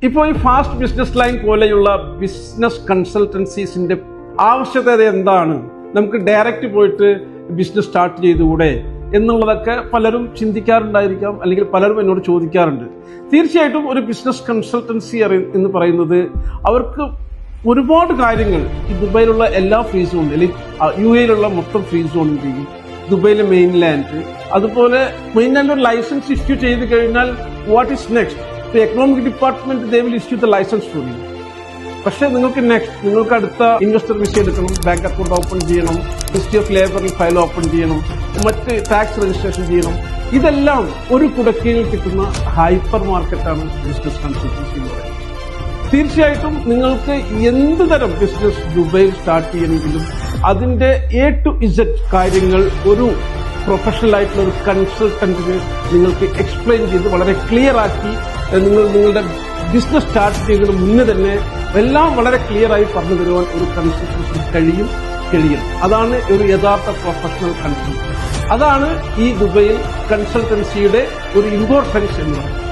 ഇപ്പോൾ ഈ fast business line പോലെയുള്ള ബിസിനസ് കൺസൾട്ടൻസീസിന്റെ ആവശ്യകത എന്താണ്? നമുക്ക് ഡയറക്റ്റ് പോയിട്ട് ബിസിനസ് സ്റ്റാർട്ട് ചെയ്തുകൂടെ എന്നുള്ളതൊക്കെ പലരും ചിന്തിക്കാറുണ്ടായിരിക്കാം, അല്ലെങ്കിൽ പലരും എന്നോട് ചോദിക്കാറുണ്ട്. തീർച്ചയായിട്ടും ഒരു ബിസിനസ് കൺസൾട്ടൻസി എന്ന് പറയുന്നത് അവർക്ക് ഒരുപാട് കാര്യങ്ങൾ ഈ ദുബൈയിലുള്ള എല്ലാ ഫ്രീ സോൺ, അല്ലെങ്കിൽ UAE മൊത്തം ഫ്രീ സോണിന്റെയും ദുബൈയിലെ മെയിൻലാൻഡ്, അതുപോലെ മെയിൻലാൻഡ് ഒരു ലൈസൻസ് ഇഷ്യൂ ചെയ്ത് കഴിഞ്ഞാൽ what is next? Economic department they will issue the licence for you. പക്ഷേ നിങ്ങൾക്ക് അടുത്ത ഇൻവെസ്റ്റർ വിസ എടുക്കണം, ബാങ്ക് അക്കൗണ്ട് ഓപ്പൺ ചെയ്യണം, മിനിസ്ട്രി ഓഫ് ലേബറിൽ ഫയൽ ഓപ്പൺ ചെയ്യണം, മറ്റ് ടാക്സ് രജിസ്ട്രേഷൻ ചെയ്യണം. ഇതെല്ലാം ഒരു കുടക്കീഴിൽ കിട്ടുന്ന ഹൈപ്പർ മാർക്കറ്റാണ് ബിസിനസ് കൺസൾട്ടൻസി എന്ന് പറയുന്നത്. തീർച്ചയായിട്ടും നിങ്ങൾക്ക് എന്ത് തരം ബിസിനസ് ദുബൈയിൽ സ്റ്റാർട്ട് ചെയ്യണമെങ്കിലും അതിന്റെ A to Z കാര്യങ്ങൾ ഒരു പ്രൊഫഷണൽ ആയിട്ടുള്ള ഒരു കൺസൾട്ടന്റിന് നിങ്ങൾക്ക് എക്സ്പ്ലെയിൻ ചെയ്ത് വളരെ ക്ലിയർ ആക്കി നിങ്ങളുടെ ബിസിനസ് സ്റ്റാർട്ട് ചെയ്യുന്നതിന് മുന്നേ തന്നെ എല്ലാം വളരെ ക്ലിയർ ആയി പറഞ്ഞു തരുവാൻ ഒരു കൺസൾട്ടൻസിന് കഴിയണം. അതാണ് ഒരു യഥാർത്ഥ പ്രൊഫഷണൽ കൺസൾട്ടൻസി. അതാണ് ഈ ദുബൈയിൽ കൺസൾട്ടൻസിയുടെ ഒരു ഇമ്പോർട്ടൻസ് എന്ന് പറയുന്നത്.